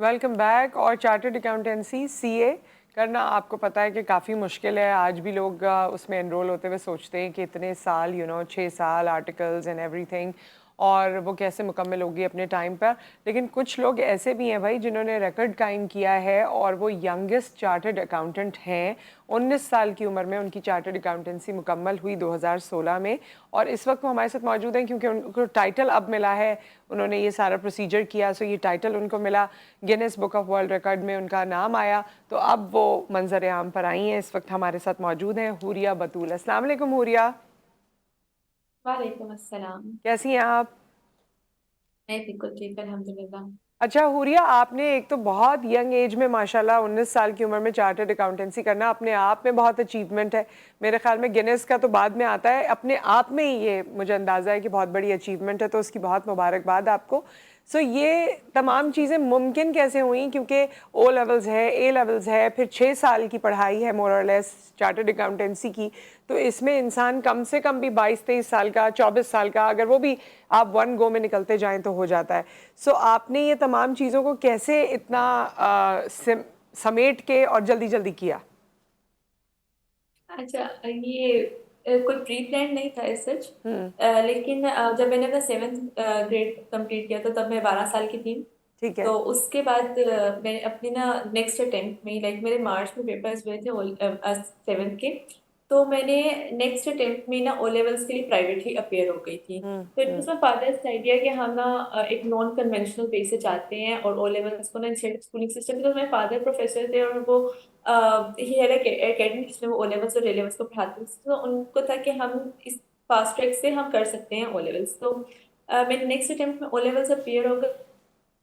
Welcome back. और chartered accountancy CA करना आपको पता है कि काफ़ी मुश्किल है। आज भी लोग उसमें एनरोल होते हुए सोचते हैं कि इतने साल 6 साल आर्टिकल्स एंड एवरीथिंग, और वो कैसे मुकम्मल होगी अपने टाइम पर। लेकिन कुछ लोग ऐसे भी हैं भाई जिन्होंने रिकॉर्ड कायम किया है और वो यंगेस्ट चार्टर्ड अकाउंटेंट हैं। 19 साल की उम्र में उनकी चार्टर्ड अकाउंटेंसी मुकम्मल हुई 2016 में, और इस वक्त वो हमारे साथ मौजूद हैं क्योंकि उनको टाइटल अब मिला है। उन्होंने ये सारा प्रोसीजर किया, सो ये टाइटल उनको मिला, Guinness book of world record में उनका नाम आया। तो अब वो मंजर आम पर आई हैं। इस वक्त हमारे साथ मौजूद हैं हुरिया बतूल। अस्सलाम वालेकुम हुरिया, वालेकुम अस्सलाम। कैसी हैं आप? मैं बिल्कुल ठीक अल्हम्दुलिल्लाह। अच्छा हुरिया, आपने एक तो बहुत यंग एज में माशाल्लाह 19 साल की उम्र में चार्टर्ड अकाउंटेंसी करना अपने आप में बहुत अचीवमेंट है। मेरे ख्याल में गिनेस का तो बाद में आता है, अपने आप में ही ये मुझे अंदाज़ा है कि बहुत बड़ी अचीवमेंट है, तो उसकी बहुत मुबारकबाद आपको। सो ये तमाम चीज़ें मुमकिन कैसे हुई? क्योंकि ओ लेवल्स है, ए लेवल्स है, फिर 6 साल की पढ़ाई है मोर और लेस चार्टर्ड अकाउंटेंसी की। तो इसमें इंसान कम से कम भी 22-23 साल का, 24 साल का, अगर वो भी आप वन गो में निकलते जाएं तो हो जाता है। सो आपने ये तमाम चीज़ों को कैसे इतना समेट के और जल्दी जल्दी किया? अच्छा, ये कोई प्री प्लान नहीं था इस सच। लेकिन जब मैंने अपना सेवेंथ ग्रेड कंप्लीट किया था तब मैं 12 साल की थी। ठीक है। तो उसके बाद मैंने अपनी ना नेक्स्ट अटेम्प्ट में, लाइक मेरे मार्च में पेपर्स हुए थे सेवेंथ के। तो मैंने नेक्स्ट अटेम्प्ट में ना ओ लेवल्स के लिए प्राइवेटली अपेयर हो गई थी। तो it was my father's idea कि हम ना एक नॉन कन्वेंशनल वे से चाहते हैं और ओ लेवल्स को ना स्कूलिंग सिस्टम, बिकॉज मेरे फादर प्रोफेसर थे और वो ही हैड एकेडमी जिसमें वो ओ लेवल्स और ए लेवल्स को पढ़ाते थे। तो उनको था कि हम इस फास्ट ट्रैक से हम कर सकते हैं ओ लेवल्स। तो मेरे नेक्स्ट अटेम्प्ट में ओ लेवल्स अपेयर हो गए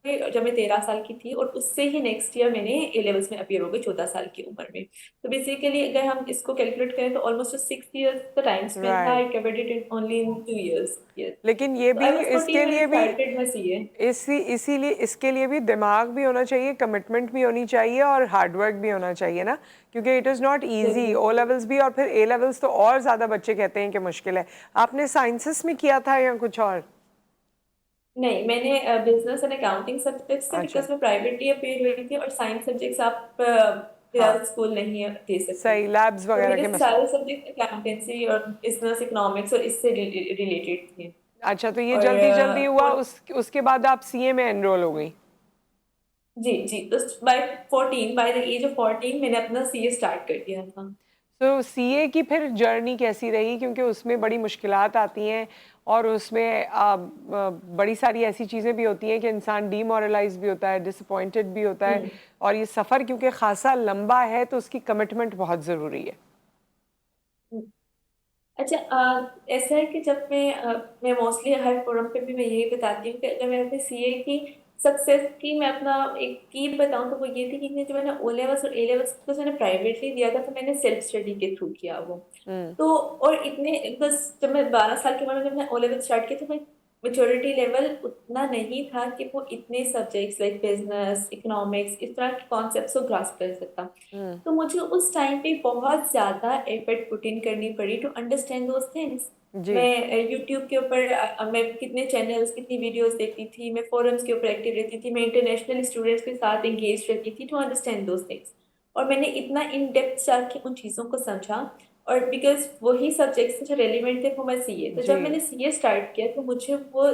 जब मैं 13 साल की थी, और उससे ही नेक्स्ट ईयर मैंने ए लेवल्स में अपियर हो गई 14 साल की उम्र में। तो बेसिकली अगर हम इसको कैलकुलेट करें तो ऑलमोस्ट 6 इयर्स का टाइम स्पेंड था। Right. I covered it only in 2 years. Yes. लेकिन ये तो भी आई वाज इसके 14 व्हेन आई लिए भी स्टार्टेड माय सीए। इसीलिए इसके लिए भी दिमाग भी होना चाहिए, कमिटमेंट भी होनी चाहिए और हार्डवर्क भी होना चाहिए ना। क्योंकि it is not easy. Oh definitely. Levels भी और फिर ए लेवल्स तो और ज़्यादा बच्चे कहते हैं कि मुश्किल है। आपने साइंसेस में किया था या कुछ और? नहीं, मैंने बिजनेस एंड अकाउंटिंग सब्जेक्ट्स थे, अच्छा। बिकॉज मैं प्राइवेटली अपेयर हुई थी और साइंस सब्जेक्ट्स आप हाँ, विदाउट स्कूल नहीं दे सकते। सही, लैब्स तो वगैरह मेरे के मसले। सारे सब्जेक्ट अकाउंटेंसी और बिजनेस इकोनॉमिक्स और इससे रिलेटेड थे। अच्छा, तो ये और जल्दी जल्दी हुआ, उसके बाद आप सीए में एनरोल हो गई? जी जी, तो बाय द एज ऑफ 14 मैंने अपना सीए स्टार्ट कर दिया था। तो सीए की फिर जर्नी कैसी रही? क्योंकि उसमें बड़ी मुश्किलात आती हैं, और उसमें बड़ी सारी ऐसी चीज़ें भी होती हैं कि इंसान डीमोरलाइज भी होता है, डिसअपॉइंटेड भी होता है। हम्म। और ये सफ़र क्योंकि खासा लंबा है तो उसकी कमिटमेंट बहुत ज़रूरी है। हम्म। अच्छा, ऐसा है कि जब मैं मोस्टली हर फोरम पे भी मैं यही बताती हूँ कि अगर मैं अपने सीए की सक्सेस की मैं अपना एक की बताऊँ तो वो ये थी कि जो मैंने ओ लेवल्स और ए लेवल्स तो मैंने प्राइवेटली दिया था, तो मैंने सेल्फ स्टडी के थ्रू किया वो। हम्म। तो और इतने बस जब मैं 12 साल की उम्र में जब मैं ओ लेवल स्टार्ट किया तो मैं मेच्योरिटी लेवल उतना नहीं था कि वो इतने सब्जेक्ट्स लाइक बिजनेस इकोनॉमिक्स इस तरह के कॉन्सेप्ट्स को ग्रास्प कर सकता। हम्म। तो मुझे उस टाइम पे बहुत ज्यादा एफर्ट पुट इन करनी पड़ी टू अंडरस्टैंड दोस थिंग्स। जी। मैं यूट्यूब के ऊपर मैं कितने चैनल्स कितनी वीडियोस देखती थी, मैं फोरम्स के ऊपर एक्टिव रहती थी, मैं इंटरनेशनल स्टूडेंट्स के साथ एंगेज रहती थी टू अंडरस्टैंड दोस थिंग्स। और मैंने इतना इन डेप्थ जाके उन चीज़ों को समझा। और बिकॉज वही सब्जेक्ट्स जो रेलिवेंट थे वो मैं सीए, तो जी। जब मैंने सीए स्टार्ट किया तो मुझे वो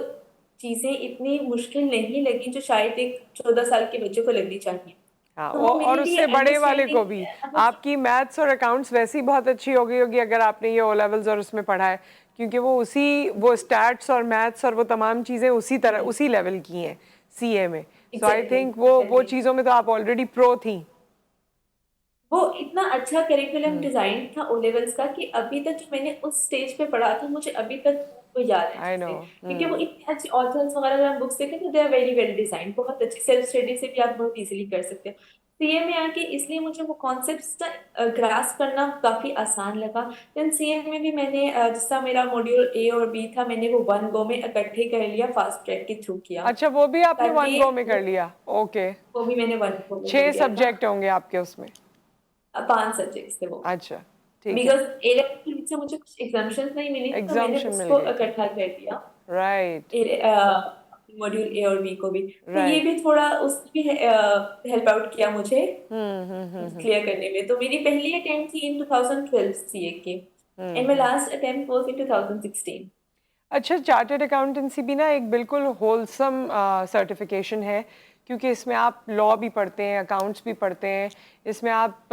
चीज़ें इतनी मुश्किल नहीं लगी जो शायद एक 14 साल के बच्चे को लगनी चाहिए। हाँ, तो वो और मेरे लिए उससे बड़े वाले को अंडरस्टैंडिंग। भी। आपकी मैथ्स और अकाउंट्स वैसी बहुत अच्छी हो गई होगी अगर आपने ये ओ लेवल्स और उसमें पढ़ा है। क्योंकि वो स्टैट्स और मैथ्स और वो तमाम चीज़ें उसी तरह उसी लेवल की हैं सीए में। सो आई एग्जैक्टली थिंक वो एग्जैक्टली। चीज़ों में तो आप ऑलरेडी प्रो थी। वो इतना अच्छा करिकुलम हम्म। डिजाइन था ओ लेवल्स का कि अभी तक जो मैंने उस स्टेज पे पढ़ा था मुझे अभी तक वो याद है आई अच्छे नो। से, क्योंकि वो इतने अच्छे ऑथर्स वगैरह अगर हम बुक्स देखें तो they are very well design, बहुत अच्छी सेल्फ स्टडी से भी आप बहुत इजीली कर सकते हो। सीए में आके इसलिए मुझे वो कॉन्सेप्ट्स ग्रास्प करना काफी आसान लगा। देन सीए में भी मैंने जिसका मेरा मॉड्यूल ए और बी था मैंने वो वन गो में इकट्ठे कर लिया, फास्ट ट्रैक के थ्रू किया। अच्छा, वो भी आपने वन ताकि गो में कर लिया? ओके। वो भी मैंने वन गो में कर 6 लिया था। सब्जेक्ट होंगे आपके उसमें? 5 सब्जेक्ट्स थे वो। अच्छा, ठीक है। बिकॉज ए लेवल के बीच से मुझे कुछ एग्जाम्पशंस नहीं मिली थी तो मैंने एग्जाम्शन उसको मिल गई थी। इकट्ठा कर दिया। राइट। मॉड्यूल ए और बी को भी, तो ये राइट। भी थोड़ा उसने भी हेल्प आउट किया मुझे क्लियर करने में। तो मेरी पहली अटेम्प्ट थी इन 2012 सीए के, and my last attempt was in 2016। अच्छा, चार्टर्ड अकाउंटेंसी भी ना एक बिल्कुल होलसम सर्टिफिकेशन है, क्योंकि इसमें आप लॉ भी पढ़ते हैं, अकाउंट्स भी पढ़ते हैं, इसमें आप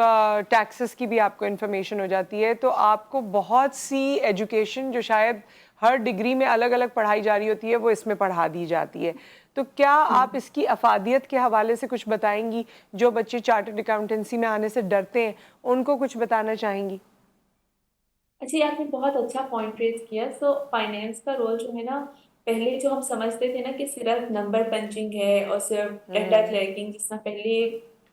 टैक्सेस की भी आपको इन्फॉर्मेशन हो जाती है, तो आपको बहुत सी एजुकेशन जो शायद हर डिग्री में अलग अलग पढ़ाई जा रही होती है वो इसमें पढ़ा दी जाती है। तो क्या आप इसकी अफादियत के हवाले से कुछ बताएंगी? जो बच्चे चार्टर्ड अकाउंटेंसी में आने से डरते हैं उनको कुछ बताना चाहेंगी? अच्छा, ये आपने बहुत अच्छा पॉइंट रेज किया। सो फाइनेंस का रोल जो है ना, पहले जो हम समझते थे ना कि सिर्फ नंबर पंचिंग है और सिर्फ डाटा क्लैरिंग, जिसना पहले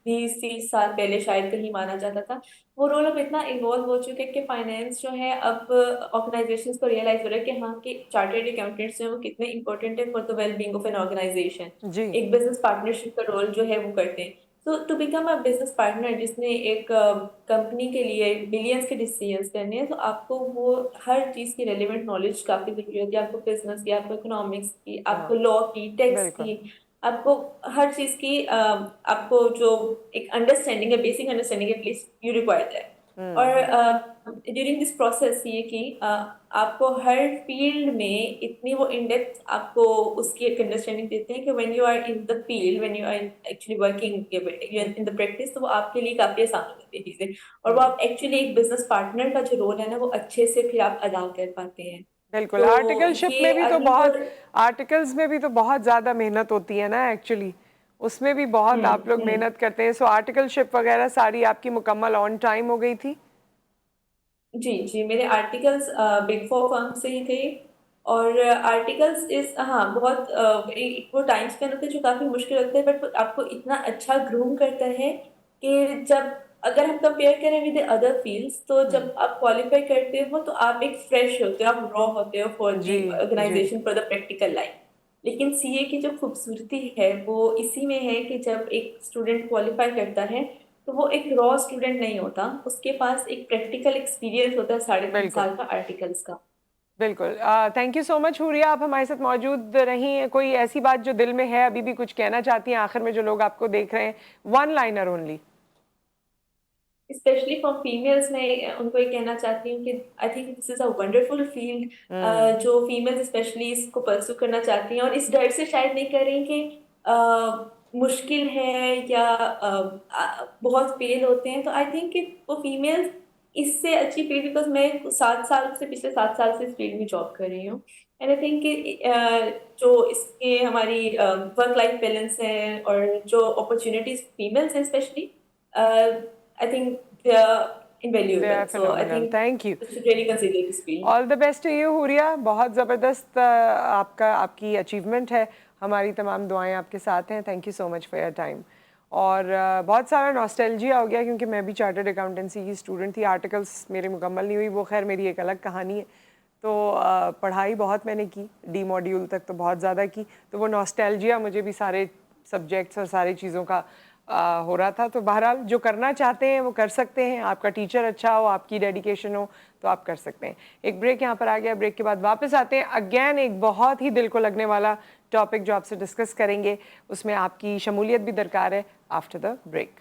20-30 साल पहले शायद कहीं माना जाता था, वो रोल अब इतना इवॉल्व हो चुका है कि फाइनेंस जो है अब ऑर्गेनाइजेशंस को रियलाइज हो रहा है कि हाँ, कि चार्टर्ड अकाउंटेंट्स जो है वो कितने इंपॉर्टेंट है for the well being of an organisation. जी। एक बिजनेस पार्टनरशिप का रोल जो है वो करते हैं। तो to become a business partner जिसने एक कंपनी के लिए बिलियंस के डिसीजंस करने हैं, तो आपको वो हर चीज की रेलिवेंट नॉलेज काफी जरूरी होती है। आपको बिजनेस की, आपको इकोनॉमिक्स की, आपको हाँ, लॉ की, टैक्स बिल्कुल। की, आपको हर चीज की आपको जो एक अंडरस्टैंडिंग है, basic understanding at least you require that. और ड्यूरिंग दिस प्रोसेस ये कि आपको हर फील्ड में इतनी वो इन डेप्थ आपको उसकी एक अंडरस्टैंडिंग देते हैं कि when you are in the field, when you are actually working in the practice, तो वो आपके लिए काफी आसान हो जाती है चीजें। और वो आप एक्चुअली एक बिजनेस पार्टनर का जो रोल है ना, वो अच्छे से फिर आप अदा कर पाते हैं। बिल्कुल। तो आर्टिकलशिप ये में भी तो अभी तो बहुत, आर्टिकल्स में भी तो बहुत ज़्यादा मेहनत होती है ना एक्चुअली, उसमें भी बहुत आप लोग हम्म। मेहनत करते हैं। सो आर्टिकलशिप वगैरह सारी आपकी मुकम्मल ऑन टाइम हो गई थी? जी जी, मेरे आर्टिकल्स बिग फोर फर्म से ही थे। और आर्टिकल्स इस हाँ बहुत वो टाइम स्पेंड होते हैं जो काफी मुश्किल होते हैं, बट आपको इतना अच्छा ग्रूम करता है कि जब अगर हम कंपेयर करें विद अदर फील्ड्स, तो जब आप क्वालिफाई करते हो तो आप एक फ्रेश होते हो, आप रॉ होते हो फॉर जी। दी जी। Organisation, for the practical life. लेकिन सीए की जो खूबसूरती है वो इसी में है कि जब एक स्टूडेंट क्वालिफाई करता है, तो वो एक रॉ स्टूडेंट नहीं होता, उसके पास एक प्रैक्टिकल एक्सपीरियंस होता है 3.5 साल बिल्कुल। का आर्टिकल्स का। बिल्कुल। Thank you so much Huriya, आप हमारे साथ मौजूद रही हैं। कोई ऐसी बात जो दिल में है, अभी भी कुछ कहना चाहती हैं आखिर में, जो लोग आपको देख रहे हैं? One liner only. Specially for females, मैं उनको ये कहना चाहती हूँ कि I think this is a wonderful field. जो फीमेल्स स्पेशली इसको परस्यू करना चाहती हैं और इस डर से शायद नहीं कर रही कि मुश्किल है या बहुत फेल होते हैं, तो आई थिंक कि वो फीमेल्स इससे अच्छी फील्ड, बिकॉज मैं 7 साल से, पिछले 7 साल से इस फील्ड में जॉब कर रही हूँ। एंड आई थिंक कि जो इसके हमारी वर्क लाइफ बैलेंस है और जो अपॉर्चुनिटीज फीमेल्स हैं specially, I think they are they invaluable. Are So I phenomenal. think thank you. we should really consider this field. All the best to you Huriya, बहुत ज़बरदस्त आपका आपकी अचीवमेंट है। हमारी तमाम दुआएं आपके साथ हैं। Thank you so much for your time. और बहुत सारा नॉस्टैल्जिया हो गया, क्योंकि मैं भी चार्टर्ड अकाउंटेंसी की स्टूडेंट थी। आर्टिकल्स मेरे मुकम्मल नहीं हुई, वो खैर मेरी एक अलग कहानी है। तो पढ़ाई बहुत मैंने की, डी मॉड्यूल तक तो बहुत ज़्यादा की। तो वो नॉस्टैल्जिया मुझे भी सारे सब्जेक्ट्स और सारी चीज़ों का हो रहा था। तो बहरहाल जो करना चाहते हैं वो कर सकते हैं। आपका टीचर अच्छा हो, आपकी डेडिकेशन हो, तो आप कर सकते हैं। एक ब्रेक यहाँ पर आ गया, ब्रेक के बाद वापस आते हैं। अगेन एक बहुत ही दिल को लगने वाला टॉपिक जो आपसे डिस्कस करेंगे, उसमें आपकी शमूलियत भी दरकार है। After the break.